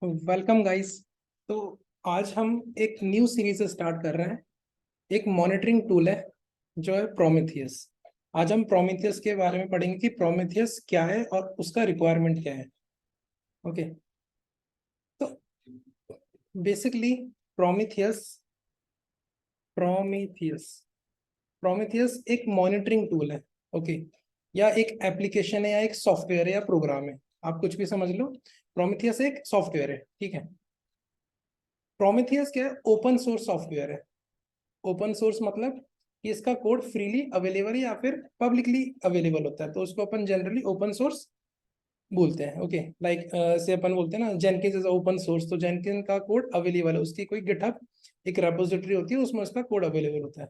Welcome guys. तो आज हम एक न्यू सीरीज स्टार्ट कर रहे हैं। एक मॉनिटरिंग टूल है जो है प्रोमीथियस। आज हम प्रोमीथियस के बारे में पढ़ेंगे कि प्रोमीथियस क्या है और उसका रिक्वायरमेंट क्या है। ओके, तो बेसिकली प्रोमीथियस प्रोमीथियस प्रोमीथियस एक मॉनिटरिंग टूल है। ओके, या एक एप्लीकेशन है या एक सॉफ्टवेयर है या प्रोग्राम है, आप कुछ भी समझ लो। प्रोमीथियस एक सॉफ्टवेयर है, ठीक है। प्रोमीथियस क्या है? ओपन सोर्स सॉफ्टवेयर है। ओपन सोर्स मतलब कि इसका कोड फ्रीली अवेलेबल है या फिर पब्लिकली अवेलेबल होता है, तो उसको अपन जनरली ओपन सोर्स बोलते हैं। ओके, लाइक से अपन बोलते हैं ना जेनकिंस इज ओपन सोर्स, तो जेनकिन का कोड अवेलेबल है, उसकी कोई गिटहब एक रेपोजिटरी होती है, उसमें उसका कोड अवेलेबल होता है।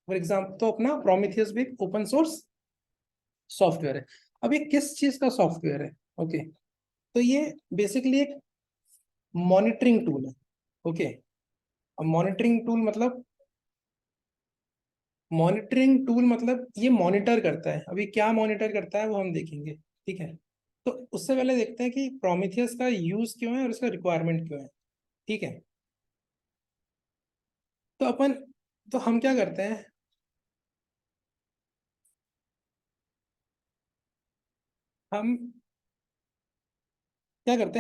फॉर एग्जाम्पल, तो अपना प्रोमीथियस भी एक ओपन सोर्स सॉफ्टवेयर है। अब ये किस चीज का सॉफ्टवेयर है? ओके, तो ये बेसिकली एक मॉनिटरिंग टूल है। ओके, अब मॉनिटरिंग टूल मतलब ये मॉनिटर करता है। अभी क्या मॉनिटर करता है वो हम देखेंगे, ठीक है। तो उससे पहले देखते हैं कि प्रोमीथियस का यूज क्यों है और इसका रिक्वायरमेंट क्यों है, ठीक है। तो अपन तो हम क्या करते हैं, हम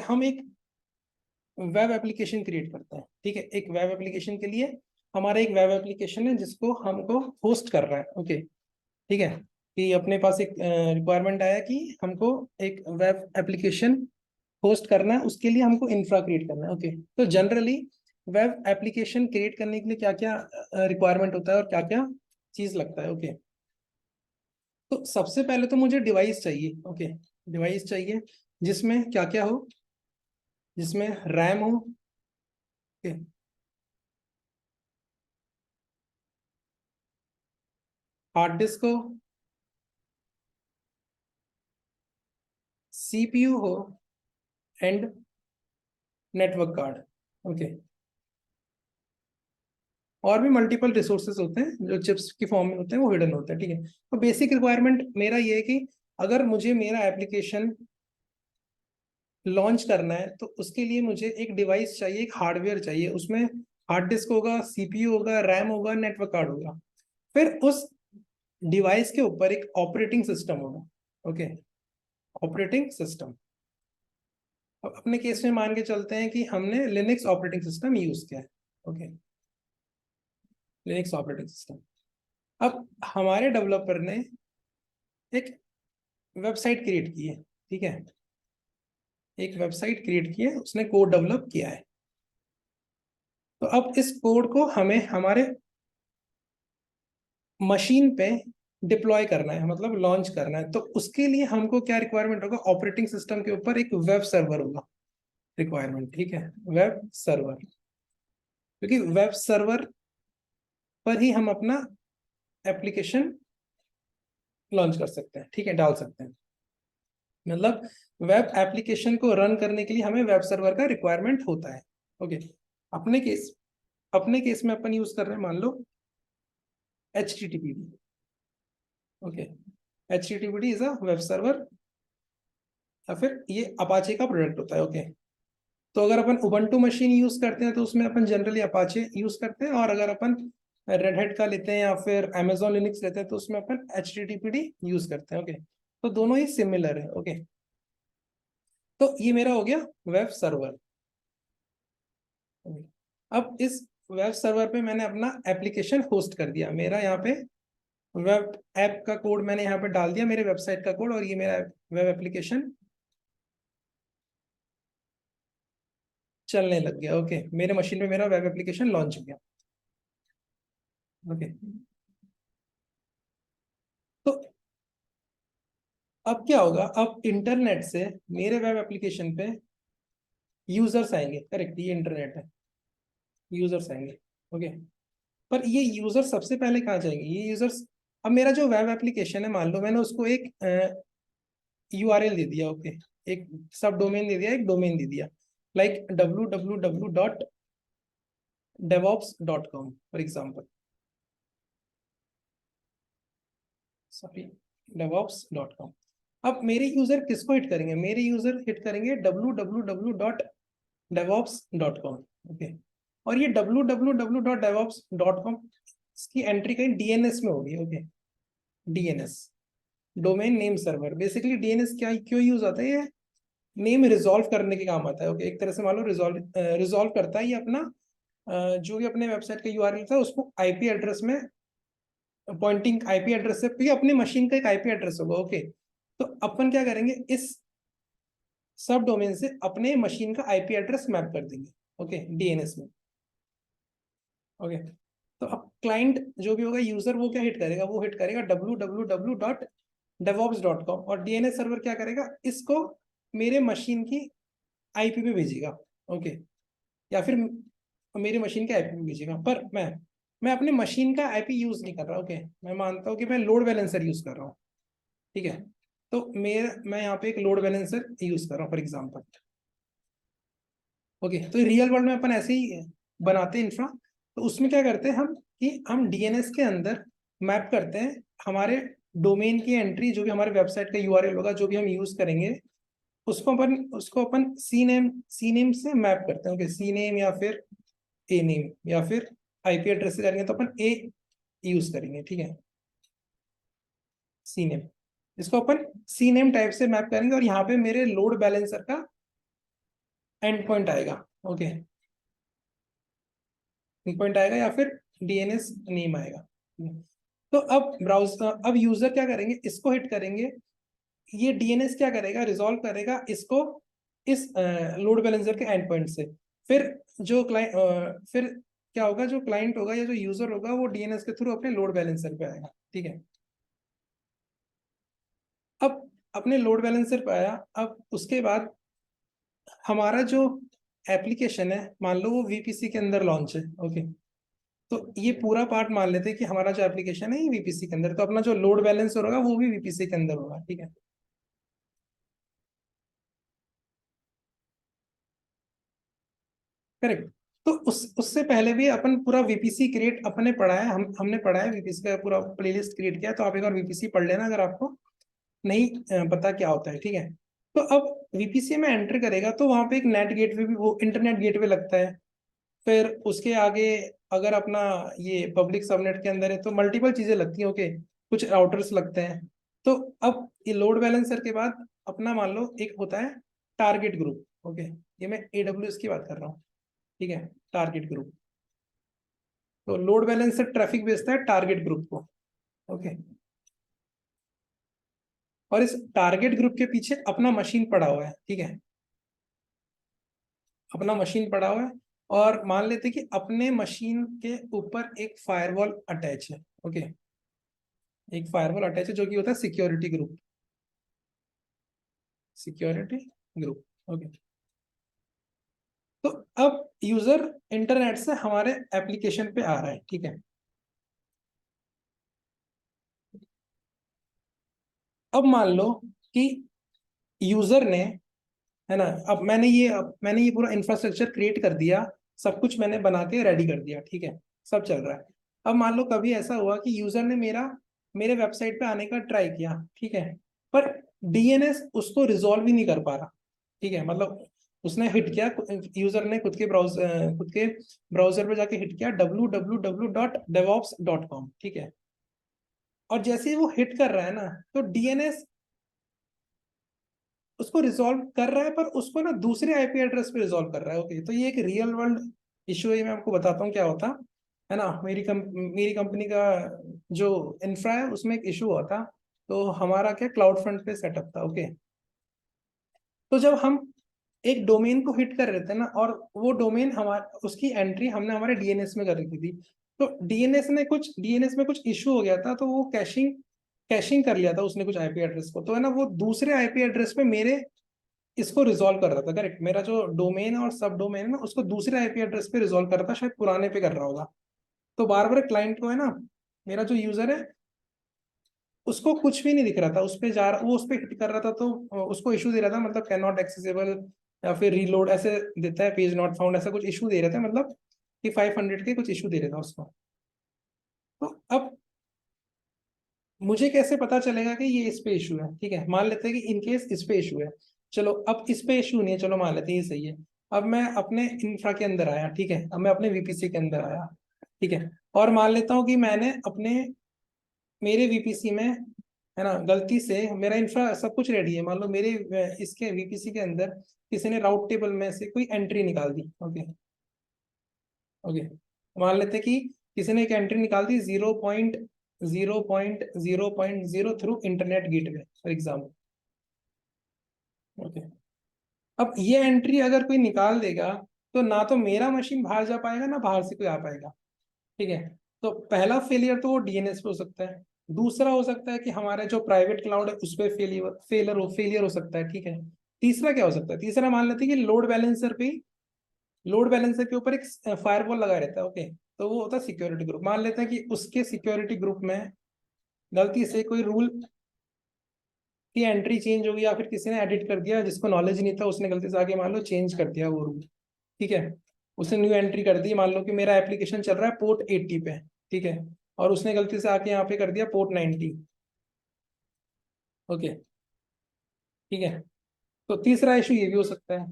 हम एक वेब एप्लीकेशन क्रिएट करते हैं, ठीक है। एक वेब एप्लीकेशन के लिए हमारा एक वेब एप्लीकेशन है जिसको हमको होस्ट कर रहा है। ओके, ठीक है। कि अपने पास एक रिक्वायरमेंट आया कि हमको एक वेब एप्लीकेशन होस्ट करना है, उसके लिए हमको इंफ्रा क्रिएट करना है। ओके, तो जनरली वेब एप्लीकेशन क्रिएट करने के लिए क्या क्या रिक्वायरमेंट होता है और क्या क्या चीज लगता है। ओके, तो सबसे पहले तो मुझे डिवाइस चाहिए। ओके, डिवाइस चाहिए जिसमें क्या क्या हो, जिसमें रैम हो, ओके, हार्ड डिस्क हो, सीपीयू हो एंड नेटवर्क कार्ड। ओके, और भी मल्टीपल रिसोर्सेज होते हैं जो चिप्स की फॉर्म में होते हैं, वो हिडन होते हैं, ठीक है। तो बेसिक रिक्वायरमेंट मेरा ये है कि अगर मुझे मेरा एप्लीकेशन लॉन्च करना है तो उसके लिए मुझे एक डिवाइस चाहिए, एक हार्डवेयर चाहिए। उसमें हार्ड डिस्क होगा, सीपीयू होगा, रैम होगा, नेटवर्क कार्ड होगा। फिर उस डिवाइस के ऊपर एक ऑपरेटिंग सिस्टम होगा। Okay, operating system. अब अपने केस में मान के चलते हैं कि हमने लिनक्स ऑपरेटिंग सिस्टम यूज किया है। Okay, Linux operating system. अब हमारे डेवलपर ने एक वेबसाइट क्रिएट की है, ठीक है। एक वेबसाइट क्रिएट की है, उसने कोड डेवलप किया है। तो अब इस कोड को हमें हमारे मशीन पे डिप्लॉय करना है, मतलब लॉन्च करना है। तो उसके लिए हमको क्या रिक्वायरमेंट होगा? ऑपरेटिंग सिस्टम के ऊपर एक वेब सर्वर होगा रिक्वायरमेंट, ठीक है। वेब सर्वर, क्योंकि वेब सर्वर पर ही हम अपना एप्लीकेशन लॉन्च कर सकते हैं, ठीक है, डाल सकते हैं। मतलब वेब एप्लीकेशन को रन करने के लिए हमें वेब सर्वर का रिक्वायरमेंट होता है। ओके, अपने केस अपने केस में अपन यूज कर रहे हैं, मान लो HTTPD। Okay, HTTPD is a web server, या फिर ये अपाचे का प्रोडक्ट होता है। ओके, तो अगर अपन उबंटू मशीन यूज करते हैं तो उसमें अपन जनरली अपाचे यूज करते हैं, और अगर अपन रेड हैट का लेते हैं या फिर अमेजोन लिनक्स लेते हैं तो उसमें अपन HTTPD यूज करते हैं। ओके, तो दोनों ही सिमिलर है। ओके, तो ये मेरा हो गया वेब सर्वर। अब इस वेब सर्वर पे मैंने अपना एप्लीकेशन होस्ट कर दिया। मेरा यहाँ पे वेब ऐप का कोड मैंने यहाँ पे डाल दिया, मेरे वेबसाइट का कोड, और ये मेरा वेब एप्लीकेशन चलने लग गया। ओके, मेरे मशीन पे मेरा वेब एप्लीकेशन लॉन्च हो गया। ओके, तो अब क्या होगा? अब इंटरनेट से मेरे वेब एप्लीकेशन पे यूजर्स आएंगे, करेक्ट, ये इंटरनेट है, यूजर्स आएंगे। ओके, पर ये यूजर सबसे पहले कहाँ जाएंगे? ये यूजर्स, अब मेरा जो वेब एप्लीकेशन है, मान लो मैंने उसको एक URL दे दिया। ओके, एक सब डोमेन दे दिया, एक डोमेन दे दिया, like www.devops.com for example, sorry, devops.com। अब मेरे यूजर किसको हिट करेंगे? मेरे यूजर हिट करेंगे www.devops.com devops.com। ओके, और ये www.devops.com इसकी एंट्री कहीं डीएनएस में होगी। Okay, DNS, domain name server. Basically DNS क्या क्यों यूज आता है, ये नेम रिजॉल्व करने के काम आता है। ओके, एक तरह से मान लो रिजॉल्व करता है ये अपना जो भी अपने वेबसाइट का यूआरएल था उसको आईपी एड्रेस में पॉइंटिंग, आईपी एड्रेस से, ये अपनी मशीन का एक आईपी एड्रेस होगा। ओके, तो अपन क्या करेंगे, इस सब डोमेन से अपने मशीन का आईपी एड्रेस मैप कर देंगे। ओके, डीएनएस में। ओके, तो अब क्लाइंट जो भी होगा, यूजर, वो क्या हिट करेगा, वो हिट करेगा www.devops.com, और डीएनएस सर्वर क्या करेगा, इसको मेरे मशीन की आईपी पे भेजेगा। ओके, या फिर मेरी मशीन के आईपी पे भेजेगा। पर मैं अपने मशीन का आईपी यूज नहीं कर रहा। ओके, मैं मानता हूँ कि मैं लोड बैलेंसर यूज कर रहा हूँ। ठीक है, तो मैं यहाँ पे एक लोड बैलेंसर यूज कर रहा हूँ फॉर एग्जाम्पल। ओके, तो रियल वर्ल्ड में अपन ऐसे ही बनाते हैं इंफ्रा। तो उसमें क्या करते हैं हम, कि हम डीएनएस के अंदर मैप करते हैं हमारे डोमेन की एंट्री, जो भी हमारे वेबसाइट का यूआरएल होगा, जो भी हम यूज करेंगे, उसको अपन सी नेम से मैप करते हैं। ओके, सी नेम या फिर ए नेम या फिर आईपी एड्रेस से करेंगे तो अपन ए यूज करेंगे। ठीक है, सी नेम, इसको अपन सी नेम टाइप से मैप करेंगे, और यहाँ पे मेरे लोड बैलेंसर का एंड पॉइंट आएगा। ओके, एंड पॉइंट आएगा या फिर डीएनएस नेम आएगा। तो अब यूजर क्या करेंगे, इसको हिट करेंगे, ये डीएनएस क्या करेगा, रिजॉल्व करेगा इसको इस लोड बैलेंसर के एंड पॉइंट से। फिर फिर क्या होगा, जो क्लाइंट होगा या जो यूजर होगा, वो डीएनएस के थ्रू अपने लोड बैलेंसर पे आएगा। ठीक है, अब अपने लोड बैलेंसर पे आया, अब उसके बाद हमारा जो एप्लीकेशन है, मान लो वो वीपीसी के अंदर लॉन्च है। ओके, तो ये पूरा पार्ट मान लेते हैं कि हमारा जो एप्लीकेशन है ये वीपीसी के अंदर, तो अपना जो लोड बैलेंसर होगा वो भी वीपीसी के अंदर होगा। ठीक है, करेक्ट। तो उससे पहले भी अपन पूरा वीपीसी क्रिएट अपने पढ़ा है, हमने पढ़ा है वीपीसी का पूरा प्लेलिस्ट क्रिएट किया, तो आप एक बार वीपीसी पढ़ लेना अगर आपको नहीं पता क्या होता है। ठीक है, तो अब वीपीसी में एंटर करेगा तो वहां पे एक नेट गेटवे भी, वो इंटरनेट गेटवे लगता है। फिर उसके आगे अगर अपना ये पब्लिक सबनेट के अंदर है तो मल्टीपल चीजें लगती हैं। ओके, कुछ राउटर्स लगते हैं। तो अब ये लोड बैलेंसर के बाद अपना मान लो एक होता है टारगेट ग्रुप। ओके, ये मैं एडब्ल्यूएस की बात कर रहा हूँ। ठीक है, टारगेट ग्रुप, तो लोड बैलेंसर ट्रैफिक भेजता है टारगेट ग्रुप को। ओके, और इस टारगेट ग्रुप के पीछे अपना मशीन पड़ा हुआ है। ठीक है, अपना मशीन पड़ा हुआ है, और मान लेते कि अपने मशीन के ऊपर एक फायरवॉल अटैच है। ओके, एक फायरवॉल अटैच है जो कि होता है security group, security group. Okay, तो अब यूजर इंटरनेट से हमारे एप्लीकेशन पे आ रहा है। ठीक है, अब मान लो कि यूजर ने, है ना, अब मैंने ये पूरा इंफ्रास्ट्रक्चर क्रिएट कर दिया, सब कुछ मैंने बना के रेडी कर दिया। ठीक है, सब चल रहा है। अब मान लो कभी ऐसा हुआ कि यूजर ने मेरे वेबसाइट पे आने का ट्राई किया। ठीक है, पर डीएनएस उसको रिजॉल्व ही नहीं कर पा रहा। ठीक है, मतलब उसने हिट किया, यूजर ने खुद के ब्राउजर पे जाके हिट किया www.devops.com। ठीक है, और जैसे ही वो हिट कर रहा है ना, तो डीएनएस उसको रिजॉल्व कर रहा है, पर उसको ना दूसरे आईपी एड्रेस पे रिजॉल्व कर रहा है। ओके, तो ये एक रियल वर्ल्ड इशू है, मैं आपको बताता हूँ क्या होता है ना। मेरी कंपनी का जो इंफ्रा है उसमें एक इशू हुआ था। तो हमारा क्या क्लाउड फ्रंट पे सेटअप था। ओके, तो जब हम एक डोमेन को हिट कर रहे थे ना, और वो डोमेन हमारा, उसकी एंट्री हमने हमारे डीएनएस में कर रखी थी, तो डीएनएस में कुछ इशू हो गया था, तो वो कैशिंग कैशिंग कर लिया था उसने कुछ आईपी एड्रेस को, तो है ना, वो दूसरे आईपी एड्रेस पे मेरे इसको रिजॉल्व कर रहा था। करेक्ट, मेरा जो डोमेन है और सब डोमेन है ना, उसको दूसरे आईपी एड्रेस पे रिजॉल्व कर रहा था, शायद पुराने पे कर रहा होगा। तो बार बार क्लाइंट को, है ना, मेरा जो यूजर है उसको कुछ भी नहीं दिख रहा था, उस पे वो उस पे हिट कर रहा था, तो उसको इशू दे रहा था, मतलब कैन नॉट एक्सेसिबल, या फिर रीलोड ऐसे देता है, पेज नॉट फाउंड, ऐसा कुछ इशू दे रहे थे, मतलब कि 500 के कुछ इशू दे रहा था उसको। तो अब मुझे कैसे पता चलेगा कि ये इस पे इशू है। ठीक है, मान लेते हैं कि इनकेस इस पे इशू है, चलो अब इस पे इशू नहीं है, चलो मान लेते हैं ये सही है। अब मैं अपने इंफ्रा के अंदर आया, ठीक है, अब मैं अपने वीपीसी के अंदर आया, ठीक है, और मान लेता हूँ कि मैंने अपने मेरे वीपीसी में, है ना, गलती से मेरा इंफ्रा सब कुछ रेडी है, मान लो मेरे इसके वीपीसी के अंदर किसी ने राउट टेबल में से कोई एंट्री निकाल दी। ओके, ओके, मान लेते कि किसी ने एक एंट्री निकाल दी 0.0.0.0 through internet gateway for example. Okay, अब ये एंट्री अगर कोई निकाल देगा तो ना तो मेरा मशीन बाहर जा पाएगा ना बाहर से कोई आ पाएगा, ठीक है। तो पहला फेलियर तो वो डीएनएस पे हो सकता है, दूसरा हो सकता है कि हमारे जो प्राइवेट क्लाउड है उस पर फेलियर हो सकता है, ठीक है। तीसरा क्या हो सकता है, तीसरा मान लेते हैं कि लोड बैलेंसर के ऊपर एक फायरवॉल लगा रहता है। ओके, तो वो होता है सिक्योरिटी ग्रुप। मान लेते हैं कि उसके सिक्योरिटी ग्रुप में गलती से कोई रूल की एंट्री चेंज हो गई या फिर किसी ने एडिट कर दिया जिसको नॉलेज नहीं था, उसने गलती से आगे मान लो चेंज कर दिया वो रूल, ठीक है। उसने न्यू एंट्री कर दी, मान लो कि मेरा एप्लीकेशन चल रहा है पोर्ट 80 पे, ठीक है, और उसने गलती से आके यहाँ पे कर दिया पोर्ट 90। ओके, ठीक है, तो तीसरा इशू ये भी हो सकता है।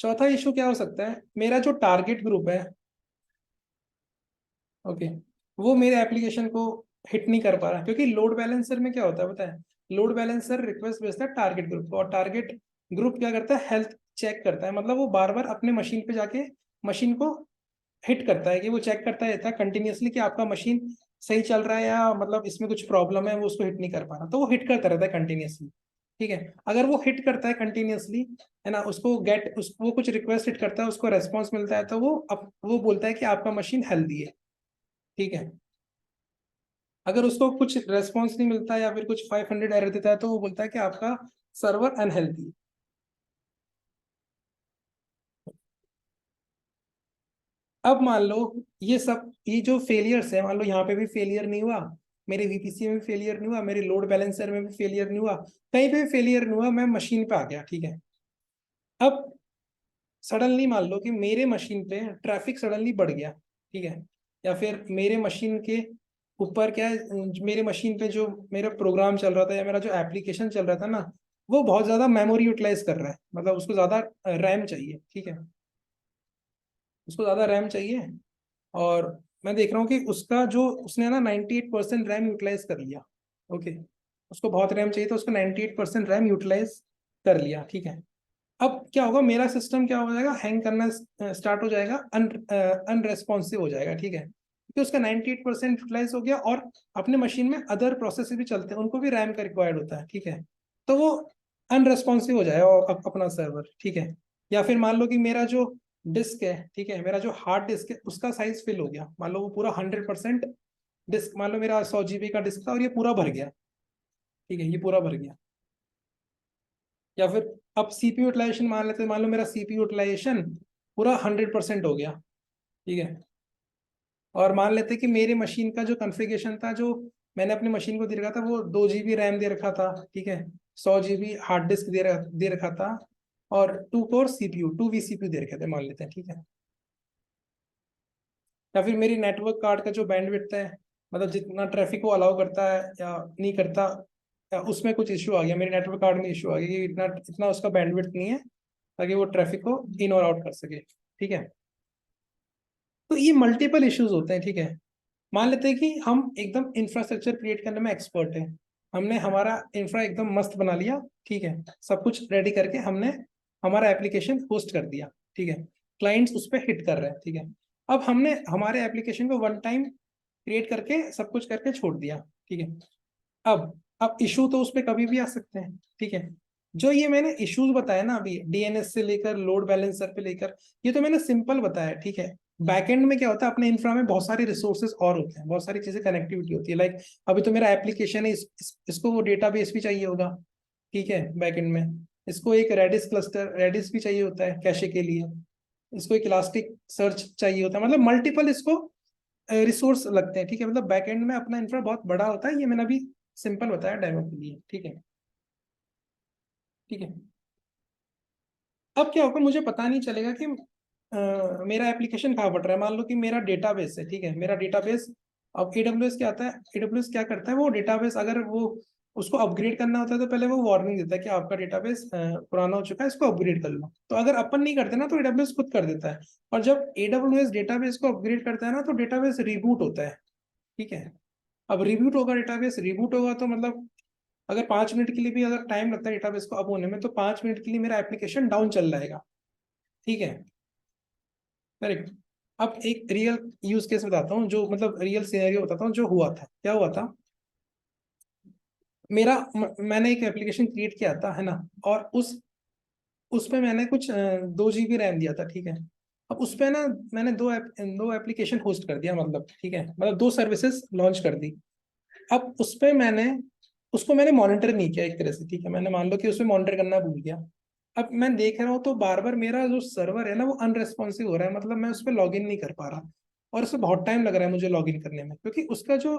चौथा इशू क्या हो सकता है, मेरा जो टारगेट ग्रुप है, ओके, वो मेरे एप्लीकेशन को हिट नहीं कर पा रहा, क्योंकि लोड बैलेंसर में क्या होता है पता है, लोड बैलेंसर रिक्वेस्ट भेजता है टारगेट ग्रुप को, और टारगेट ग्रुप क्या करता है, हेल्थ चेक करता है, मतलब वो बार बार अपने मशीन पे जाके मशीन को हिट करता है, कि वो चेक करता रहता है कंटिन्यूअसली कि आपका मशीन सही चल रहा है या मतलब इसमें कुछ प्रॉब्लम है, वो उसको हिट नहीं कर पा रहा, तो वो हिट करता रहता है कंटिन्यूअसली, ठीक है। अगर वो हिट करता है कंटिन्यूअसली, है ना, वो कुछ रिक्वेस्ट हिट करता है, उसको रेस्पॉन्स मिलता है, तो वो बोलता है कि आपका मशीन हेल्दी है, ठीक है। अगर उसको कुछ रेस्पॉन्स नहीं मिलता या फिर कुछ 500 एरर देता है, तो वो बोलता है कि आपका सर्वर अनहेल्दी है। अब मान लो ये जो फेलियर्स है, मान लो यहाँ पे भी फेलियर नहीं हुआ, मेरे वीपीसी में भी फेलियर नहीं हुआ, मेरे लोड बैलेंसर में भी फेलियर नहीं हुआ, कहीं पे भी फेलियर नहीं हुआ, मैं मशीन पे आ गया, ठीक है। अब सडनली मान लो कि मेरे मशीन पे ट्रैफिक सडनली बढ़ गया, ठीक है, या फिर मेरे मशीन के ऊपर क्या है, मेरे मशीन पे जो मेरा प्रोग्राम चल रहा था या मेरा जो एप्लीकेशन चल रहा था ना, वो बहुत ज्यादा मेमोरी यूटिलाइज कर रहा है, मतलब उसको ज्यादा रैम चाहिए, ठीक है, उसको ज्यादा रैम चाहिए, और मैं देख रहा हूँ कि उसका जो उसने ना 98% रैम यूटिलाइज कर लिया। ओके, उसको बहुत रैम चाहिए था, उसको 98% रैम यूटिलाइज कर लिया, ठीक है। अब क्या होगा, मेरा सिस्टम क्या हो जाएगा, हैंग करना स्टार्ट हो जाएगा, अनरेस्पॉन्सिव हो जाएगा, ठीक है, क्योंकि उसका 98% यूटिलाइज हो गया, और अपने मशीन में अदर प्रोसेस भी चलते हैं, उनको भी रैम का रिक्वायर्ड होता है, ठीक है। तो वो अनरेस्पॉन्सिव हो जाएगा अपना सर्वर, ठीक है। या फिर मान लो कि मेरा जो डिस्क है, ठीक है, मेरा जो हार्ड डिस्क है उसका साइज फिल हो गया, मान लो वो पूरा 100% डिस्क, मान लो मेरा 100 GB का डिस्क था और ये पूरा भर गया, ठीक है, ये पूरा भर गया। या फिर अब सीपीयू यूटिलाइजेशन मान लेते हैं, मान लो मेरा सीपीयू यूटिलाइजेशन पूरा 100% हो गया, ठीक है, और मान लेते कि मेरे मशीन का जो कॉन्फ़िगरेशन था, जो मैंने अपनी मशीन को दे रखा था, वो 2 GB रैम दे रखा था, ठीक है, 100 GB हार्ड डिस्क दे रखा था, और 2 कोर सीपीयू 2 vCPU दे रखे थे, मान लेते हैं, ठीक है। या फिर मेरी नेटवर्क कार्ड का जो बैंडविड्थ है, मतलब जितना ट्रैफिक को अलाउ करता है या नहीं करता, या उसमें कुछ इश्यू आ गया, मेरे नेटवर्क कार्ड में इश्यू आ गया कि इतना इतना उसका बैंडविड्थ नहीं है ताकि वो ट्रैफिक को इन और आउट कर सके, ठीक है। तो ये मल्टीपल इश्यूज होते हैं, ठीक है। मान लेते हैं कि हम एकदम इंफ्रास्ट्रक्चर क्रिएट करने में एक्सपर्ट है, हमने हमारा इंफ्रा एकदम मस्त बना लिया, ठीक है, सब कुछ रेडी करके हमने हमारा एप्लीकेशन होस्ट कर दिया, ठीक है, क्लाइंट्स उस पर हिट कर रहे हैं, ठीक है। अब हमने हमारे एप्लीकेशन को वन टाइम क्रिएट करके सब कुछ करके छोड़ दिया, ठीक है। अब इशू तो उस पर कभी भी आ सकते हैं, ठीक है। जो ये मैंने इश्यूज बताया ना अभी, डीएनएस से लेकर लोड बैलेंसर पे लेकर, ये तो मैंने सिंपल बताया, ठीक है। बैकएंड में क्या होता है, अपने इंफ्रा में बहुत सारे रिसोर्सेज और होते हैं, बहुत सारी चीजें कनेक्टिविटी होती है, लाइक अभी तो मेरा एप्लीकेशन है, इसको वो डेटाबेस भी चाहिए होगा, ठीक है, बैकएंड में इसको एक रेडिस भी चाहिए होता है कैशे के लिए, इसको एक इलास्टिक सर्च चाहिए होता है, मतलब मल्टीपल इसको रिसोर्स लगते हैं, ठीक है, मतलब बैकएंड में अपना इंफ्रा बहुत बड़ा होता है, ये मैंने अभी सिंपल बताया डेमो के लिए, ठीक है, ठीक है। अब क्या होगा, मुझे पता नहीं चलेगा कि मेरा एप्लीकेशन कहाँ पड़ रहा है, मान लो कि मेरा डेटाबेस है, ठीक है, मेरा डेटाबेस, अब एडब्ल्यूएस क्या आता है, एडब्ल्यूएस क्या करता है, वो डेटाबेस अगर वो उसको अपग्रेड करना होता है तो पहले वो वार्निंग देता है कि आपका डेटाबेस पुराना हो चुका है, इसको अपग्रेड कर लो। तो अगर अपन नहीं करते ना तो एडब्ल्यूएस खुद कर देता है। और जब एडब्ल्यूएस डेटाबेस को अपग्रेड करता है ना तो डेटाबेस रिबूट होता है, ठीक है। अब रिबूट होगा, डेटाबेस रिबूट होगा तो मतलब अगर 5 मिनट के लिए भी अगर टाइम लगता है डेटाबेस को अप होने में, तो 5 मिनट के लिए मेरा एप्लीकेशन डाउन चल जाएगा, ठीक है। करेक्ट। अब एक रियल यूज केस बताता हूँ, जो मतलब रियल सिनेरियो बताता हूँ जो हुआ था। क्या हुआ था, मैंने एक एप्लीकेशन क्रिएट किया था, है ना। और उस पे मैंने कुछ 2 GB रैम दिया था, ठीक है। अब उस पे ना मैंने दो एप्लीकेशन होस्ट कर दिया, मतलब ठीक है, मतलब 2 सर्विसेज लॉन्च कर दी। अब उस पे मैंने मॉनिटर नहीं किया एक तरह से, ठीक है। मैंने मान लो कि उसमें मॉनिटर करना भूल गया। अब मैं देख रहा हूँ तो बार बार मेरा जो सर्वर है ना वो अनरेस्पॉन्सिव हो रहा है, मतलब मैं उस पर लॉग इन नहीं कर पा रहा। और उसमें बहुत टाइम लग रहा है मुझे लॉग इन करने में, क्योंकि उसका जो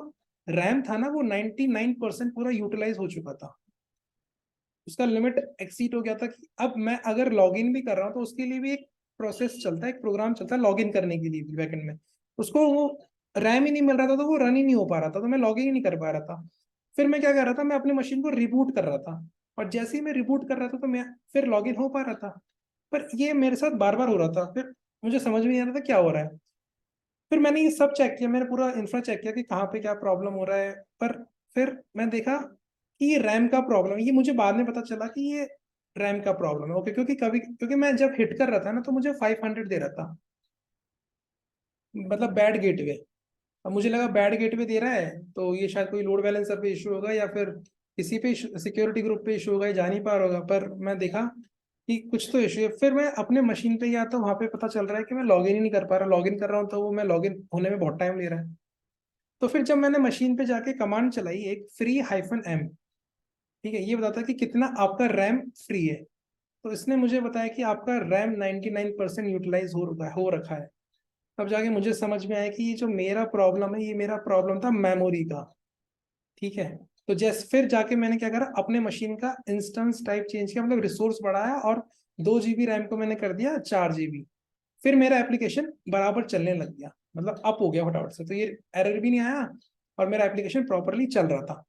रैम था ना वो 99% पूरा यूटिलाइज हो चुका था। उसका लिमिट एक्सीड हो गया था कि अब मैं अगर लॉग इन भी कर रहा हूँ तो उसके लिए भी एक प्रोसेस चलता है, एक प्रोग्राम चलता है लॉग इन करने के लिए भी बैकएंड में। उसको वो रैम ही नहीं मिल रहा था तो वो रन ही नहीं हो पा रहा था, तो मैं लॉग इन ही नहीं कर पा रहा था। फिर मैं क्या कर रहा था, मैं अपनी मशीन को रिबूट कर रहा था। और जैसे ही मैं रिबूट कर रहा था तो मैं फिर लॉग इन हो पा रहा था। पर ये मेरे साथ बार बार हो रहा था, फिर मुझे समझ में नहीं आ रहा था क्या हो रहा है। फिर मैंने ये सब चेक किया, मैंने पूरा इंफ्रा चेक किया कि कहाँ पे क्या प्रॉब्लम हो रहा है। पर फिर मैं देखा कि ये रैम का प्रॉब्लम है। ये मुझे बाद में पता चला कि ये रैम का प्रॉब्लम है, ओके। क्योंकि मैं जब हिट कर रहा था ना तो मुझे 500 दे रहा था, मतलब बैड गेटवे। अब मुझे लगा बैड गेटवे दे रहा है तो ये शायद कोई लोड बैलेंसर पे इशू होगा या फिर किसी पे सिक्योरिटी ग्रुप पे इशू होगा, ये जा नहीं पा रहा होगा। पर मैं देखा कि कुछ तो इशू है। फिर मैं अपने मशीन पे गया तो वहां पे पता चल रहा है कि मैं लॉगिन ही नहीं कर पा रहा। लॉगिन कर रहा हूँ तो वो मैं लॉगिन होने में बहुत टाइम ले रहा है। तो फिर जब मैंने मशीन पे जाके कमांड चलाई एक free-m, ठीक है, ये बताता है कि कितना आपका रैम फ्री है। तो इसने मुझे बताया कि आपका रैम 99% यूटिलाइज हो रखा है। तब जाके मुझे समझ में आया कि ये जो मेरा प्रॉब्लम है, ये मेरा प्रॉब्लम था मेमोरी का, ठीक है। तो जैसे फिर जाके मैंने क्या करा, अपने मशीन का इंस्टेंस टाइप चेंज किया, मतलब रिसोर्स बढ़ाया और 2 GB रैम को मैंने कर दिया 4 GB। फिर मेरा एप्लीकेशन बराबर चलने लग गया, मतलब अप हो गया फटाफट से, तो ये एरर भी नहीं आया और मेरा एप्लीकेशन प्रॉपरली चल रहा था,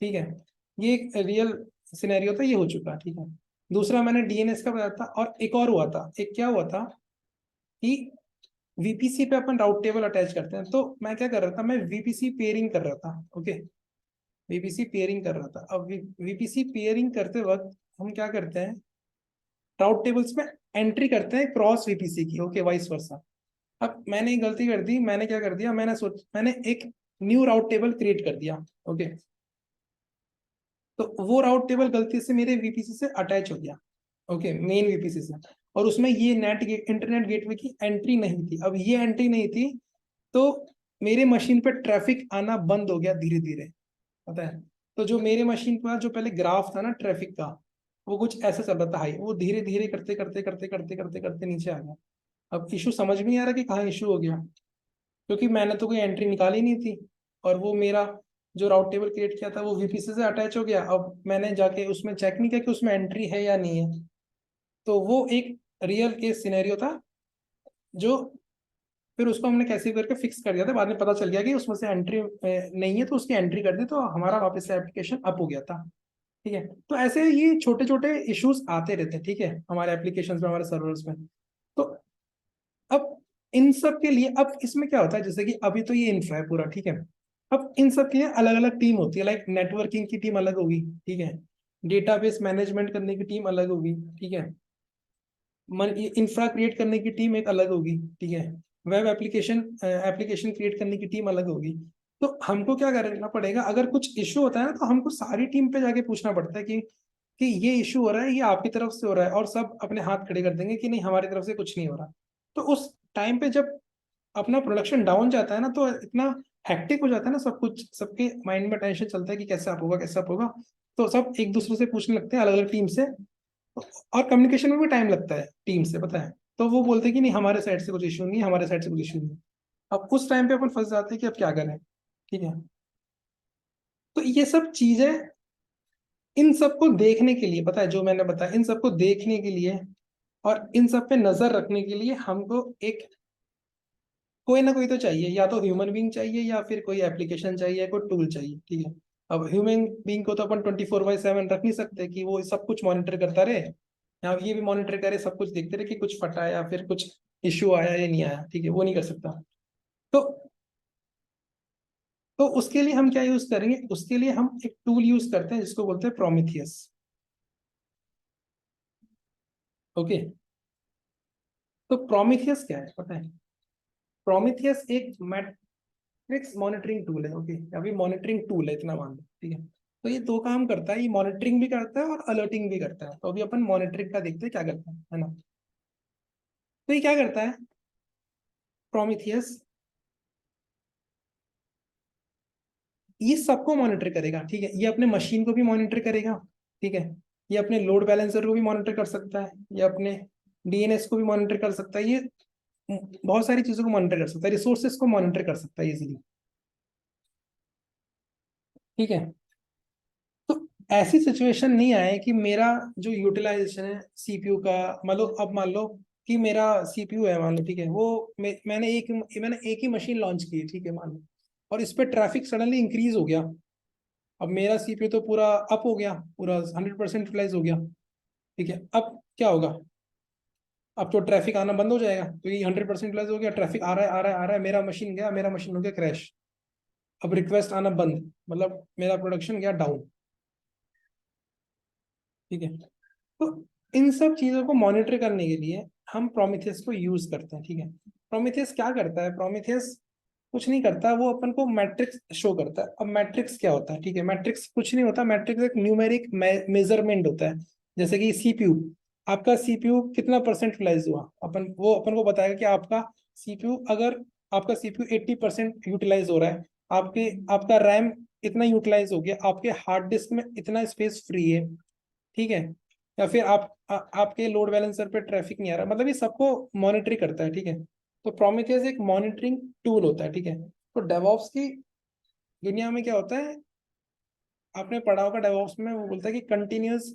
ठीक है। ये एक रियल सिनेरियो था, ये हो चुका, ठीक है। दूसरा मैंने डीएनएस का बताया था, और एक और हुआ था। एक क्या हुआ था कि वीपीसी पे अपन राउट टेबल अटैच करते हैं, तो मैं क्या कर रहा था, मैं वीपीसी पेयरिंग कर रहा था, ओके। वीपीसी पेयरिंग कर रहा था। अब वीपीसी पेयरिंग करते वक्त हम क्या करते हैं, राउट टेबल्स में एंट्री करते हैं क्रॉस वीपीसी की, ओके, वाइस वर्सा। अब मैंने एक गलती कर दी, मैंने क्या कर दिया, मैंने एक न्यू राउट टेबल क्रिएट कर दिया, ओके। तो वो राउट टेबल गलती से मेरे वीपीसी से अटैच हो गया, ओके, मेन वीपीसी से। और उसमें ये इंटरनेट गेटवे की एंट्री नहीं थी। अब ये एंट्री नहीं थी तो मेरे मशीन पे ट्रैफिक आना बंद हो गया धीरे धीरे, पता है। तो जो मेरे मशीन पर जो पहले ग्राफ था ना ट्रैफिक का, वो कुछ ऐसा चल रहा था हाई, वो धीरे धीरे करते करते करते करते करते करते नीचे आ गया। अब इशू समझ में नहीं आ रहा कि कहाँ इशू हो गया, क्योंकि मैंने तो कोई एंट्री निकाली नहीं थी। और वो मेरा जो राउट टेबल क्रिएट किया था वो वीपीसी से अटैच हो गया। अब मैंने जाके उसमें चेक नहीं किया कि उसमें एंट्री है या नहीं है। तो वो एक रियल केस सिनेरियो था, जो फिर उसको हमने कैसे भी करके फिक्स कर दिया था। बाद में पता चल गया कि उसमें से एंट्री नहीं है, तो उसकी एंट्री कर दी तो हमारा वापस से एप्लीकेशन अप हो गया था, ठीक है। तो ऐसे ये छोटे छोटे इश्यूज आते रहते हैं, ठीक है, हमारे एप्लीकेशन में, हमारे सर्वर्स में। तो अब इन सब के लिए, अब इसमें क्या होता है, जैसे कि अभी तो ये इंफ्रा है पूरा, ठीक है। अब इन सब के लिए अलग अलग टीम होती है, लाइक नेटवर्किंग की टीम अलग होगी, ठीक है। डेटाबेस मैनेजमेंट करने की टीम अलग होगी, ठीक है। इंफ्रा क्रिएट करने की टीम एक अलग होगी, ठीक है। वेब एप्लीकेशन क्रिएट करने की टीम अलग होगी। तो हमको क्या करना पड़ेगा, अगर कुछ इश्यू होता है ना तो हमको सारी टीम पे जाके पूछना पड़ता है कि ये इश्यू हो रहा है, ये आपकी तरफ से हो रहा है, और सब अपने हाथ खड़े कर देंगे कि नहीं, हमारी तरफ से कुछ नहीं हो रहा। तो उस टाइम पे जब अपना प्रोडक्शन डाउन जाता है ना, तो इतना हैक्टिक हो जाता है ना सब कुछ, सबके माइंड में टेंशन चलता है कि कैसे आप होगा, कैसे आप होगा। तो सब एक दूसरे से पूछने लगते हैं, अलग अलग टीम से। और कम्युनिकेशन में भी टाइम लगता है टीम से, पता है। तो वो बोलते हैं कि नहीं, हमारे साइड से कुछ इशू नहीं है, हमारे साइड से कुछ इशू नहीं है। अब उस टाइम पे अपन फंस जाते हैं कि अब क्या करें, ठीक है। तो ये सब चीजें, इन सबको देखने के लिए, पता है, जो मैंने बताया, इन सबको देखने के लिए और इन सब पे नजर रखने के लिए हमको एक कोई ना कोई तो चाहिए, या तो ह्यूमन बीइंग चाहिए या फिर कोई एप्लीकेशन चाहिए, कोई टूल चाहिए, ठीक है। अब ह्यूमन बीइंग को तो अपन 24/7 रख नहीं सकते कि वो सब कुछ मॉनिटर करता रहे, या ये भी मॉनिटर करे, सब कुछ देखते रहे कि कुछ फटा या फिर कुछ इश्यू आया या नहीं आया, ठीक है, वो नहीं कर सकता। तो उसके लिए हम क्या यूज करेंगे, उसके लिए हम एक टूल यूज करते हैं जिसको बोलते हैं प्रोमीथियस। ओके, तो प्रोमीथियस क्या है पता है? प्रोमीथियस एक मैट्रिक्स मॉनिटरिंग टूल है। ओके, अभी मॉनिटरिंग टूल है इतना मान लो, ठीक है। तो ये दो काम करता है, ये मॉनिटरिंग भी करता है और अलर्टिंग भी करता है। तो अभी अपन मॉनिटरिंग का देखते हैं क्या करता है ना। तो ये क्या करता है प्रोमीथियस, ये सबको मॉनिटर करेगा, ठीक है। ये अपने मशीन को भी मॉनिटर करेगा, ठीक है। ये अपने लोड बैलेंसर को भी मॉनिटर कर सकता है, ये अपने डीएनएस को भी मॉनिटर कर सकता है, ये बहुत सारी चीजों को मॉनिटर कर सकता है, रिसोर्सेज को मॉनिटर कर सकता है इजीली, ठीक है। तो ऐसी सिचुएशन नहीं आए कि मेरा जो यूटिलाइजेशन है सीपीयू का, मतलब अब मान लो कि मेरा सीपीयू है मान लो, ठीक है, वो मैंने एक ही मशीन लॉन्च की है, ठीक है, मान लो, और इस पे ट्रैफिक सडनली इंक्रीज हो गया। अब मेरा सीपीयू तो पूरा अप हो गया, पूरा 100% यूटिलाइज हो गया, ठीक है। अब क्या होगा, अब तो ट्रैफिक आना बंद हो जाएगा, तो ये 100% यूटिलाइज हो गया, ट्रैफिक आ रहा है आ रहा है आ रहा है, मेरा मशीन गया, मेरा मशीन हो गया क्रैश। अब रिक्वेस्ट आना बंद, मतलब मेरा प्रोडक्शन गया डाउन, ठीक है। तो इन सब चीजों को मॉनिटर करने के लिए हम प्रोमीथियस को यूज करते हैं, ठीक है। प्रोमीथियस क्या करता है, प्रोमीथियस कुछ नहीं करता, वो अपन को मैट्रिक्स शो करता है। अब मैट्रिक्स क्या होता है, ठीक है, मैट्रिक्स कुछ नहीं होता, मैट्रिक्स एक न्यूमेरिक मेजरमेंट होता है। जैसे कि सीपीयू, आपका सीपीयू कितना परसेंट यूटिलाइज हुआ, अपन को बताएगा कि आपका सीपीयू, अगर आपका सीपीयू 80% यूटिलाइज हो रहा है, आपका रैम इतना यूटिलाइज हो गया, आपके हार्ड डिस्क में इतना स्पेस फ्री है, ठीक है, या फिर आपके लोड बैलेंसर पे ट्रैफिक नहीं आ रहा, मतलब ये सबको मॉनिटरिंग करता है, ठीक है। तो प्रोमीथियस एक मॉनिटरिंग टूल होता है, ठीक है। तो डेवऑप्स की दुनिया में क्या होता है, आपने पढ़ा होगा डेवऑप्स में, वो बोलता है कि कंटिन्यूअस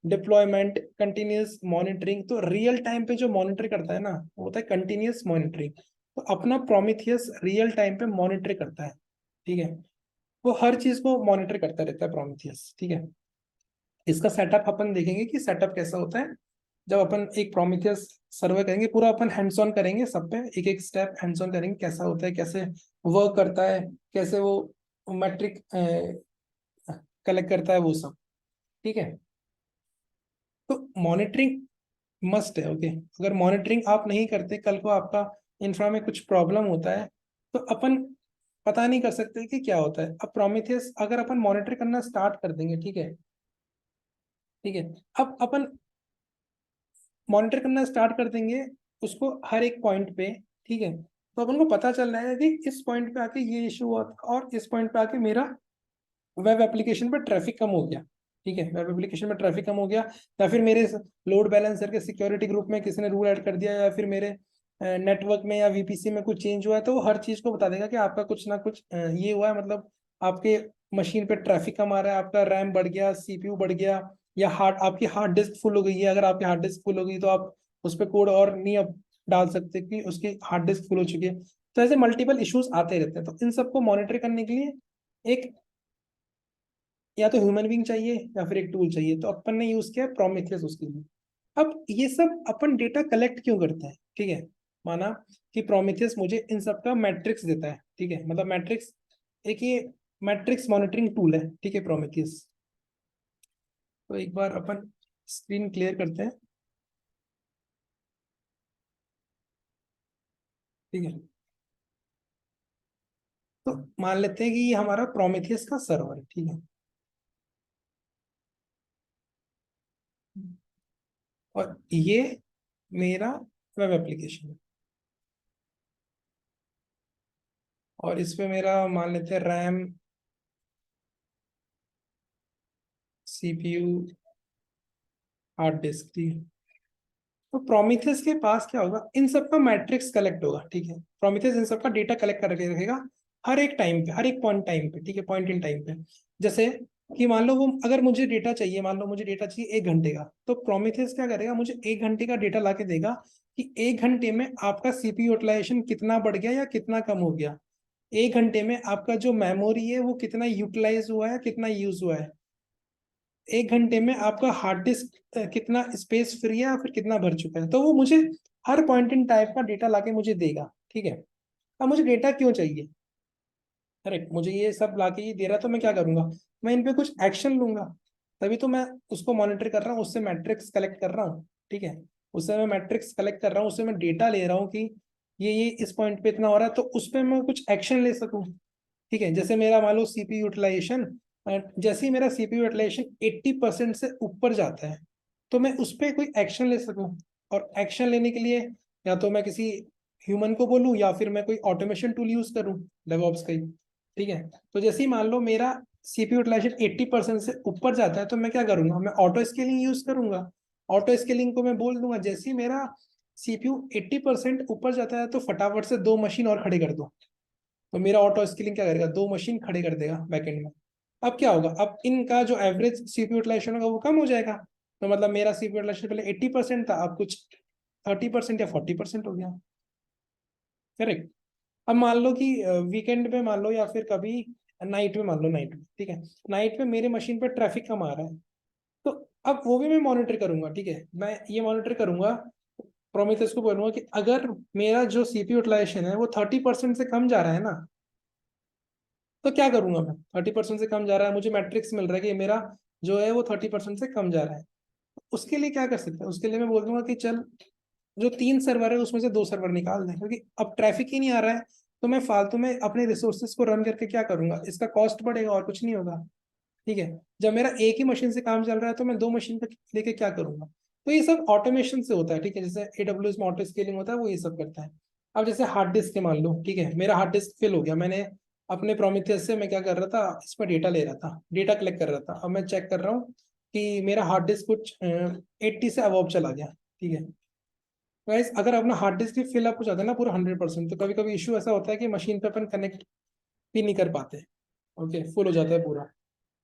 डिप्लॉयमेंट, कंटिन्यूअस मॉनिटरिंग। तो रियल टाइम पे जो मॉनिटर करता है ना, वो होता है कंटिन्यूअस मॉनिटरिंग। तो अपना प्रोमीथियस रियल टाइम पे मॉनिटर करता है, ठीक है। वो हर चीज को मॉनिटर करता रहता है प्रोमीथियस, ठीक है। इसका सेटअप अपन देखेंगे कि सेटअप कैसा होता है जब अपन एक प्रोमीथियस सर्वे करेंगे, पूरा अपन हैंड्स ऑन करेंगे, सब पे एक एक स्टेप हैंड्स ऑन करेंगे, कैसा होता है, कैसे वर्क करता है, कैसे वो मैट्रिक कलेक्ट करता है, वो सब, ठीक है। तो मॉनिटरिंग मस्ट है। ओके, अगर मॉनिटरिंग आप नहीं करते, कल को आपका इंफ्रा में कुछ प्रॉब्लम होता है, तो अपन पता नहीं कर सकते कि क्या होता है। अब प्रोमीथियस अगर अपन मॉनिटर करना स्टार्ट कर देंगे, ठीक है, ठीक है, अब अपन मॉनिटर करना स्टार्ट कर देंगे उसको हर एक पॉइंट पे, ठीक है। तो अपन को पता चल रहा है कि इस पॉइंट पे आके ये इशू हुआ था, और इस पॉइंट पे आके मेरा वेब एप्लीकेशन पे ट्रैफिक कम हो गया, ठीक है, वेब एप्लीकेशन में ट्रैफिक कम हो गया, या फिर मेरे लोड बैलेंसर के सिक्योरिटी ग्रुप में किसी ने रूल ऐड कर दिया, या फिर मेरे नेटवर्क में या वीपीसी में कुछ चेंज हुआ है, तो वो हर चीज को बता देगा कि आपका कुछ ना कुछ ये हुआ है, मतलब आपके मशीन पे ट्रैफिक कम आ रहा है, आपका रैम बढ़ गया, सीपीयू बढ़ गया, या आपकी हार्ड डिस्क फुल हो गई है। अगर आपकी हार्ड डिस्क फुल हो गई तो आप उस पर कोड और नहीं अब डाल सकते कि उसकी हार्ड डिस्क फुल हो चुकी है। तो ऐसे मल्टीपल इश्यूज आते रहते हैं, तो इन सबको मॉनिटर करने के लिए एक या तो ह्यूमन बीइंग चाहिए या फिर एक टूल चाहिए। तो अपन ने यूज किया प्रोमीथियस उसके लिए। अब ये सब अपन डेटा कलेक्ट क्यों करते हैं, ठीक है। माना कि प्रोमीथियस मुझे इन सब का मैट्रिक्स देता है, ठीक है, मतलब मैट्रिक्स, एक ये मैट्रिक्स मॉनिटरिंग टूल है, ठीक है, प्रोमीथियस। तो एक बार अपन स्क्रीन क्लियर करते हैं, ठीक है। तो मान लेते हैं कि ये हमारा प्रोमीथियस का सर्वर है, ठीक है, और ये मेरा वेब एप्लीकेशन है, और इसमें मेरा मान लेते हैं रैम, सीपीयू, हार्ड डिस्क, ठीक है। तो प्रोमीथियस के पास क्या होगा, इन सब का मैट्रिक्स कलेक्ट होगा, ठीक है। प्रोमीथियस इन सब का डेटा कलेक्ट करके रखेगा हर एक टाइम पे, हर एक पॉइंट टाइम पे, ठीक है, पॉइंट इन टाइम पे। जैसे कि मान लो वो, अगर मुझे डेटा चाहिए, मान लो मुझे डेटा चाहिए 1 घंटे का, तो प्रोमीथियस क्या करेगा, मुझे 1 घंटे का डेटा ला के देगा कि 1 घंटे में आपका सीपीयू यूटिलाइजेशन कितना बढ़ गया या कितना कम हो गया। 1 घंटे में आपका जो मेमोरी है वो कितना यूटिलाइज हुआ है, कितना यूज हुआ है। 1 घंटे में आपका हार्ड डिस्क कितना स्पेस फ्री है या फिर कितना भर चुका है। तो वो मुझे हर पॉइंट इन टाइप का डेटा लाके मुझे देगा, ठीक है। अब मुझे डेटा क्यों चाहिए, करेक्ट, मुझे ये सब लाके ये दे रहा है, तो मैं क्या करूंगा, मैं इन पे कुछ एक्शन लूंगा। तभी तो मैं उसको मॉनिटर कर रहा हूँ, उससे मैट्रिक्स कलेक्ट कर रहा हूँ, ठीक है। उससे मैं मैट्रिक्स कलेक्ट कर रहा हूँ, उससे मैं डेटा ले रहा हूँ कि ये इस पॉइंट पे इतना हो रहा है, तो उस पर मैं कुछ एक्शन ले सकूँ, ठीक है। जैसे मेरा मान लो सीपीयू यूटिलाइजेशन, जैसे ही मेरा सीपीयू यूटिलाइजेशन 80% से ऊपर जाता है, तो मैं उस पर कोई एक्शन ले सकूं। और एक्शन लेने के लिए या तो मैं किसी ह्यूमन को बोलूं या फिर मैं कोई ऑटोमेशन टूल यूज करूं, डेवऑप्स का ही, ठीक है। तो जैसे ही मान लो मेरा सीपीयू यूटिलाइजेशन 80% से ऊपर जाता है, तो मैं क्या करूंगा, मैं ऑटो स्केलिंग यूज करूंगा। ऑटो स्केलिंग को मैं बोल दूंगा जैसे ही मेरा सीपीयू 80% ऊपर जाता है, तो फटाफट से 2 मशीन और खड़े कर दो। तो मेरा ऑटो स्केलिंग क्या करेगा, 2 मशीन खड़े कर देगा बैकएंड में। अब क्या होगा, अब इनका जो एवरेज सीपीयू यूटिलाइजेशन होगा वो कम हो जाएगा। तो मतलब मेरा सीपीयू यूटिलाइजेशन पहले 80% था, अब कुछ 30% या 40% हो गया, करेक्ट। अब मान लो कि वीकेंड पे मान लो या फिर कभी नाइट में, मान लो नाइट में, ठीक है। नाइट में मेरे मशीन पर ट्रैफिक कम आ रहा है, तो अब वो भी मैं मॉनिटर करूंगा, ठीक है। मैं ये मॉनिटर करूंगा, प्रोमीथियस को बोलूंगा कि अगर मेरा जो सीपीयू यूटिलाइजेशन है वो 30% से कम जा रहा है ना, तो क्या करूंगा मैं, 30% से कम जा रहा है, मुझे मैट्रिक्स मिल रहा है कि मेरा जो है वो 30% से कम जा रहा है। उसके लिए क्या कर सकते हैं, उसके लिए मैं बोल दूंगा कि चल जो 3 सर्वर है उसमें से 2 सर्वर निकाल दें, क्योंकि अब ट्रैफिक ही नहीं आ रहा है। तो मैं फालतू में अपने रिसोर्सेज को रन करके क्या करूंगा, इसका कॉस्ट बढ़ेगा और कुछ नहीं होगा, ठीक है। जब मेरा एक ही मशीन से काम चल रहा है, तो मैं 2 मशीन पे लेके क्या करूंगा। तो ये सब ऑटोमेशन से होता है, ठीक है। जैसे एडब्ल्यूएस में ऑटो स्केलिंग होता है, वो ये सब करता है। अब जैसे हार्ड डिस्क के मान लो, ठीक है, मेरा हार्ड डिस्क फिल हो गया, मैंने अपने प्रोमीथियस से मैं क्या कर रहा था, इसमें डेटा ले रहा था, डेटा कलेक्ट कर रहा था। अब मैं चेक कर रहा हूँ कि मेरा हार्ड डिस्क कुछ 80 से अबव चला गया, ठीक है। गाइस अगर अपना हार्ड डिस्क भी फिल अप हो जाता है ना पूरा 100%, तो कभी कभी इशू ऐसा होता है कि मशीन पे अपन कनेक्ट भी नहीं कर पाते, ओके, फुल हो जाता है पूरा।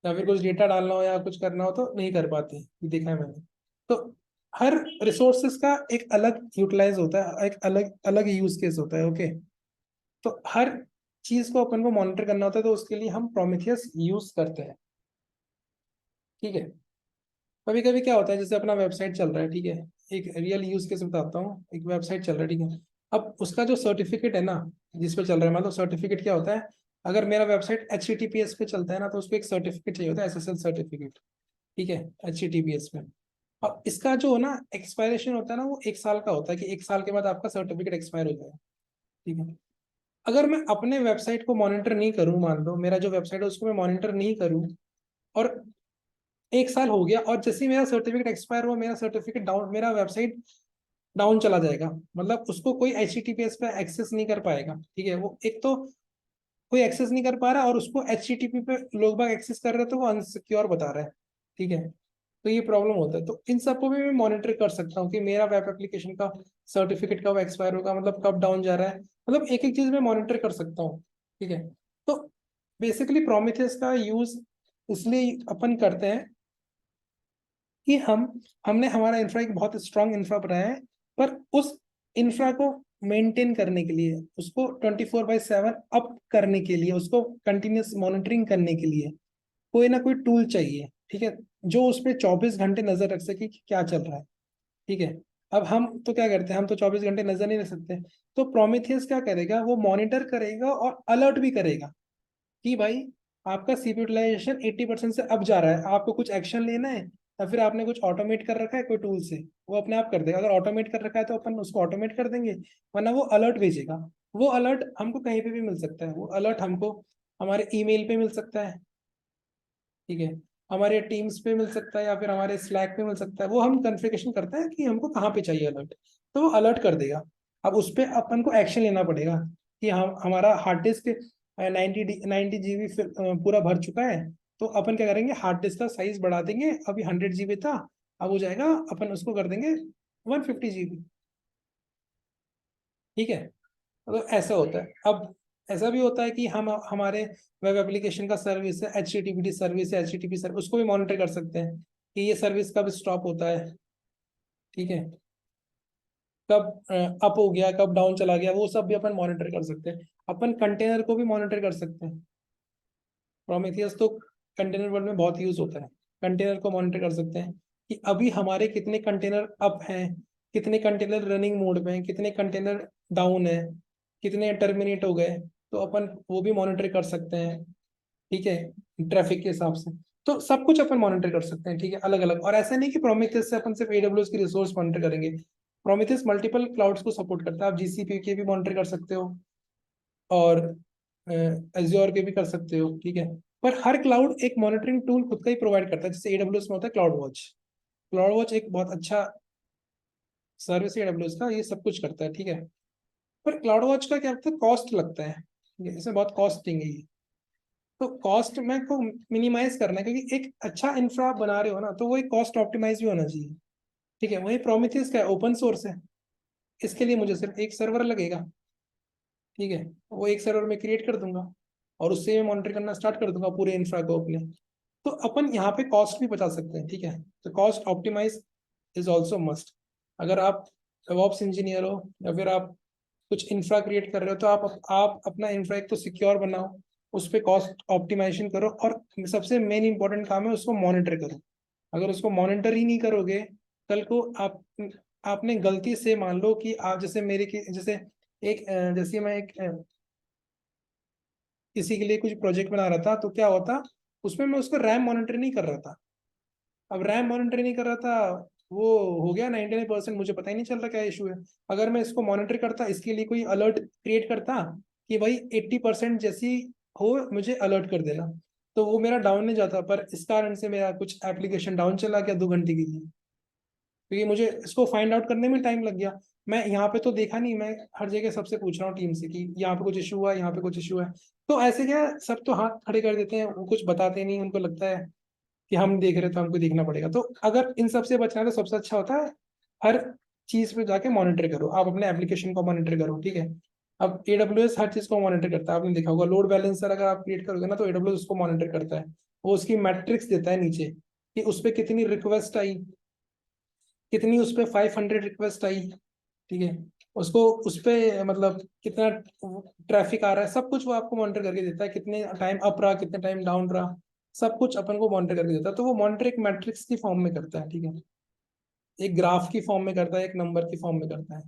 या फिर कुछ डेटा डालना हो या कुछ करना हो तो नहीं कर पाते, ये देखा है मैंने। तो हर रिसोर्सेज का एक अलग यूटिलाइज होता है, एक अलग अलग यूज केस होता है, ओके। तो हर चीज को अपन को मॉनिटर करना होता है, तो उसके लिए हम प्रोमीथियस यूज करते हैं, ठीक है। कभी कभी क्या होता है, जैसे अपना वेबसाइट चल रहा है, ठीक है, एक रियल यूज केस बताता हूँ। एक वेबसाइट चल रहा है, ठीक है। अब उसका जो सर्टिफिकेट है ना, जिस पे चल रहा है, मतलब सर्टिफिकेट क्या होता है, अगर मेरा वेबसाइट HTTPS पे चलता है ना, तो उसको एक सर्टिफिकेट चाहिए होता है, SSL सर्टिफिकेट, ठीक है, HTTPS में। अब इसका जो ना एक्सपायरेशन होता है ना, वो 1 साल का होता है, कि 1 साल के बाद आपका सर्टिफिकेट एक्सपायर हो जाएगा, ठीक है। अगर मैं अपने वेबसाइट को मॉनिटर नहीं करूं, मान लो मेरा जो वेबसाइट है उसको मैं मॉनिटर नहीं करूं, और 1 साल हो गया, और जैसे ही मेरा सर्टिफिकेट एक्सपायर हुआ, मेरा सर्टिफिकेट डाउन, मेरा वेबसाइट डाउन चला जाएगा। मतलब उसको कोई HTTPS पे एक्सेस नहीं कर पाएगा, ठीक है। वो एक तो कोई एक्सेस नहीं कर पा रहा, और उसको HTTP पे लोग बाग एक्सेस कर रहे हैं, तो वो अनसिक्योर बता रहा है, ठीक है। तो ये प्रॉब्लम होता है। तो इन सबको भी मैं मॉनिटर कर सकता हूँ कि मेरा वेब एप्लीकेशन का सर्टिफिकेट कब एक्सपायर होगा, मतलब कब डाउन जा रहा है, मतलब एक एक चीज मैं मॉनिटर कर सकता हूँ, ठीक है। तो बेसिकली प्रोमीथियस का यूज इसलिए अपन करते हैं कि हमने हमारा इंफ्रा एक बहुत स्ट्रांग इंफ्रा बनाया है, पर उस इंफ्रा को मेंटेन करने के लिए, उसको 24/7 अप करने के लिए, उसको कंटिन्यूस मॉनिटरिंग करने के लिए कोई ना कोई टूल चाहिए, ठीक है, जो उस पर 24 घंटे नजर रख सके कि क्या चल रहा है, ठीक है। अब हम तो क्या करते हैं, हम तो 24 घंटे नजर नहीं रख सकते। तो प्रोमीथियस क्या करेगा, वो मॉनिटर करेगा और अलर्ट भी करेगा कि भाई आपका सीपीयू यूटिलाइजेशन 80% से अब जा रहा है, आपको कुछ एक्शन लेना है, या फिर आपने कुछ ऑटोमेट कर रखा है कोई टूल से, वो अपने आप कर देगा। अगर ऑटोमेट कर रखा है तो अपन उसको ऑटोमेट कर देंगे, वरना वो अलर्ट भेजेगा। वो अलर्ट हमको कहीं पे भी मिल सकता है, वो अलर्ट हमको हमारे ईमेल पे मिल सकता है, ठीक है, हमारे टीम्स पे मिल सकता है, या फिर हमारे स्लैक पे मिल सकता है। वो हम कॉन्फ़िगरेशन करते हैं कि हमको कहाँ पे चाहिए अलर्ट, तो वो अलर्ट कर देगा। अब उस पर अपन को एक्शन लेना पड़ेगा कि हम हमारा हार्ड डिस्क 90 GB पूरा भर चुका है, तो अपन क्या करेंगे, हार्ड डिस्क का साइज बढ़ा देंगे। अभी 100 GB था, अब हो जाएगा, अपन उसको कर देंगे 150 GB, ठीक है। तो ऐसा होता है। अब ऐसा भी होता है कि हम हमारे वेब एप्लीकेशन का सर्विस है, HTTPD सर्विस है, HTTP सर्विस, उसको भी मॉनिटर कर सकते हैं कि ये सर्विस कब स्टॉप होता है, ठीक है। कब अप हो गया, कब डाउन चला गया, वो सब भी अपन मॉनिटर कर सकते हैं। अपन कंटेनर को भी मॉनिटर कर सकते हैं। प्रोमेथियस तो कंटेनर वर्ल्ड में बहुत यूज होता है। कंटेनर को मॉनिटर कर सकते हैं कि अभी हमारे कितने कंटेनर अप हैं, कितने कंटेनर रनिंग मोड में हैं, कितने कंटेनर डाउन है, कितने टर्मिनेट हो गए, तो अपन वो भी मॉनिटर कर सकते हैं। ठीक है, ट्रैफिक के हिसाब से। तो सब कुछ अपन मॉनिटर कर सकते हैं, ठीक है, अलग अलग। और ऐसा नहीं कि प्रोमेथियस से अपन सिर्फ एडब्ल्यूएस की रिसोर्स मॉनिटर करेंगे। प्रोमेथियस मल्टीपल क्लाउड्स को सपोर्ट करता है, आप जीसीपी के भी मॉनिटर कर सकते हो और एज्योर के भी कर सकते हो, ठीक है। पर हर क्लाउड एक मॉनिटरिंग टूल खुद का ही प्रोवाइड करता है, जैसे एडब्ल्यूएस में होता है क्लाउड वॉच। क्लाउड वॉच एक बहुत अच्छा सर्विस है एडब्ल्यूएस का, ये सब कुछ करता है, ठीक है। पर क्लाउड वॉच का क्या होता है, कॉस्ट लगता है, ठीक है, इसमें बहुत कॉस्टिंग है ये। तो कॉस्ट में को मिनिमाइज करना है, क्योंकि एक अच्छा इंफ्रा बना रहे हो ना, तो वो एक कॉस्ट ऑप्टिमाइज भी होना चाहिए, ठीक है। वही प्रोमीथियस का ओपन सोर्स है, इसके लिए मुझे सिर्फ एक सर्वर लगेगा, ठीक है। वो एक सर्वर में क्रिएट कर दूंगा और उससे मैं मॉनिटर करना स्टार्ट कर दूंगा पूरे इंफ्रा को अपने। तो अपन यहाँ पे कॉस्ट भी बचा सकते हैं, ठीक है। तो cost optimise is also must. अगर आप डेवऑप्स इंजीनियर हो या फिर आप कुछ इंफ्रा क्रिएट कर रहे हो, तो आप अपना इंफ्रा एक तो सिक्योर बनाओ, उस पर कॉस्ट ऑप्टिमाइजेशन करो, और सबसे मेन इंपॉर्टेंट काम है उसको मॉनिटर करो। अगर उसको मॉनिटर ही नहीं करोगे, कल को आपने गलती से मान लो कि आप जैसे जैसे जैसे मैं किसी के लिए कुछ प्रोजेक्ट बना रहा था, तो क्या होता, उसमें मैं उसको रैम मॉनिटर नहीं कर रहा था। अब रैम मॉनिटर नहीं कर रहा था, वो हो गया 99%, मुझे पता ही नहीं चल रहा क्या इशू है। अगर मैं इसको मॉनिटर करता, इसके लिए कोई अलर्ट क्रिएट करता कि भाई 80% जैसी हो मुझे अलर्ट कर देना, तो वो मेरा डाउन नहीं जाता। पर इस कारण से मेरा कुछ एप्लीकेशन डाउन चला गया 2 घंटे के लिए, क्योंकि मुझे इसको फाइंड आउट करने में टाइम लग गया। मैं यहाँ पे तो देखा नहीं, मैं हर जगह सबसे पूछ रहा हूँ टीम से कि यहाँ पे कुछ इशू हुआ है, यहाँ पे कुछ इशू है। तो ऐसे क्या, सब तो हाथ खड़े कर देते हैं, वो कुछ बताते नहीं, उनको लगता है कि हम देख रहे तो हमको देखना पड़ेगा। तो अगर इन सबसे बचना है तो सबसे अच्छा होता है हर चीज पे जाके मॉनिटर करो, आप अपने एप्लीकेशन को मॉनिटर करो, ठीक है। अब एडब्ल्यूएस हर चीज को मॉनिटर करता है, आपने देखा होगा लोड बैलेंसर अगर आप क्रिएट करोगे ना, तो एडब्ल्यूएस उसको मॉनिटर करता है। वो उसकी मैट्रिक्स देता है नीचे कि उस पर कितनी रिक्वेस्ट आई, कितनी उस पर 500 रिक्वेस्ट आई, ठीक है। उसको उस पे मतलब कितना ट्रैफिक आ रहा है, सब कुछ वो आपको मॉनिटर करके देता है, कितने टाइम अप रहा, कितने टाइम डाउन रहा, सब कुछ अपन को मॉनिटर करके देता है। तो वो मॉनिटर एक मैट्रिक्स की फॉर्म में करता है, ठीक है, एक ग्राफ की फॉर्म में करता है, एक नंबर की फॉर्म में करता है।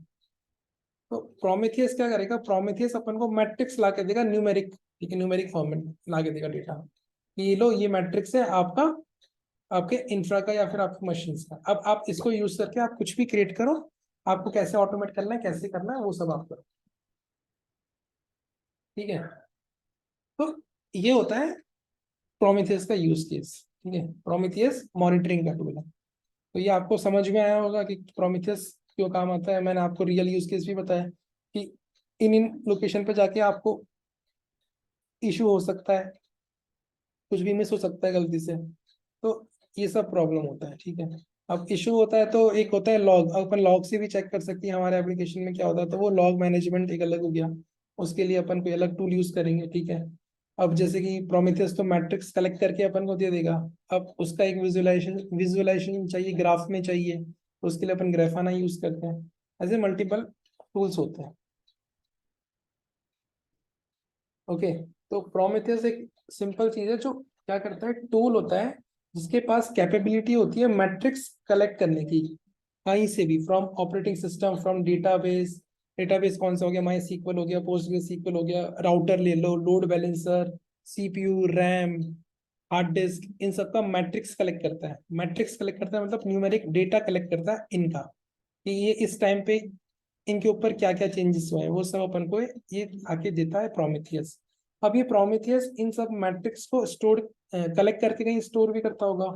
तो प्रोमेथियस क्या करेगा, प्रोमेथियस अपन को मैट्रिक्स ला के देगा, न्यूमेरिक, ठीक है, न्यूमेरिक फॉर्म में ला के देगा डेटा कि ये लो, ये मैट्रिक्स है आपका, आपके इंफ्रा का या फिर आपके मशीन का। अब आप इसको यूज करके आप कुछ भी क्रिएट करो, आपको कैसे ऑटोमेट करना है, कैसे करना है, वो सब आप करो, ठीक है। तो ये होता है प्रोमीथियस का यूज केस, ठीक है। प्रोमीथियस मॉनिटरिंग का टूल है। तो ये आपको समझ में आया होगा कि प्रोमीथियस क्यों काम आता है। मैंने आपको रियल यूज केस भी बताया कि इन लोकेशन पे जाके आपको इशू हो सकता है, कुछ भी मिस हो सकता है गलती से, तो ये सब प्रॉब्लम होता है, ठीक है। अब इशू होता है तो एक होता है लॉग, अपन लॉग से भी चेक कर सकते हैं हमारे एप्लीकेशन में क्या होता है, तो वो लॉग मैनेजमेंट एक अलग हो गया, उसके लिए अपन कोई अलग टूल यूज करेंगे, ठीक है। अब जैसे कि प्रोमीथियस तो मैट्रिक्स कलेक्ट करके अपन को दे देगा, अब उसका एक विजुअलाइजेशन चाहिए, ग्राफ में चाहिए, तो उसके लिए अपन ग्राफाना यूज करते हैं। ऐसे मल्टीपल टूल्स होते हैं, ओके। तो प्रोमेथियस एक सिंपल चीज है जो क्या करता है, टूल होता है जिसके पास कैपेबिलिटी होती है मैट्रिक्स कलेक्ट करने की, कहीं से भी, from operating system, from database. Database कौन सा हो गया, माई सीक्वल हो गया, पोस्टग्रे सीक्वल हो गया, राउटर ले लो, load balancer, CPU, RAM, hard disk, इन सब का मैट्रिक्स कलेक्ट करता है। मैट्रिक्स कलेक्ट करता है मतलब न्यूमेरिक डेटा कलेक्ट करता है इनका, कि ये इस टाइम पे इनके ऊपर क्या क्या चेंजेस हुए हैं, वो सब अपन को ये आके देता है प्रोमीथियस। अब ये प्रोमीथियस इन सब मैट्रिक्स को स्टोर, कलेक्ट करके कहीं स्टोर भी करता होगा,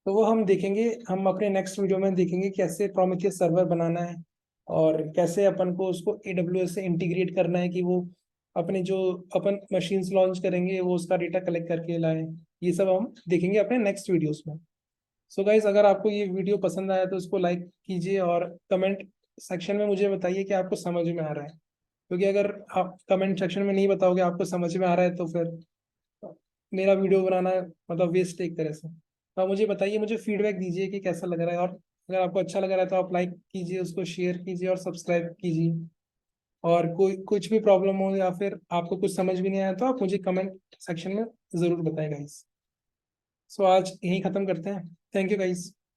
तो वो हम देखेंगे, हम अपने नेक्स्ट वीडियो में देखेंगे कैसे प्रोमीथियस सर्वर बनाना है, और कैसे अपन को उसको एडब्ल्यूएस से इंटीग्रेट करना है कि वो अपने जो अपन मशीन्स लॉन्च करेंगे वो उसका डेटा कलेक्ट करके लाए। ये सब हम देखेंगे अपने नेक्स्ट वीडियोस में। सो गाइज, अगर आपको ये वीडियो पसंद आया तो इसको लाइक कीजिए, और कमेंट सेक्शन में मुझे बताइए कि आपको समझ में आ रहा है, क्योंकि अगर आप कमेंट सेक्शन में नहीं बताओगे आपको समझ में आ रहा है, तो फिर मेरा वीडियो बनाना मतलब वेस्ट है एक तरह से। तो आप मुझे बताइए, मुझे फीडबैक दीजिए कि कैसा लग रहा है, और अगर आपको अच्छा लग रहा है तो आप लाइक कीजिए, उसको शेयर कीजिए और सब्सक्राइब कीजिए। और कोई कुछ भी प्रॉब्लम हो या फिर आपको कुछ समझ भी नहीं आया तो आप मुझे कमेंट सेक्शन में ज़रूर बताएं गाइस। सो आज यहीं ख़त्म करते हैं। Thank you guys.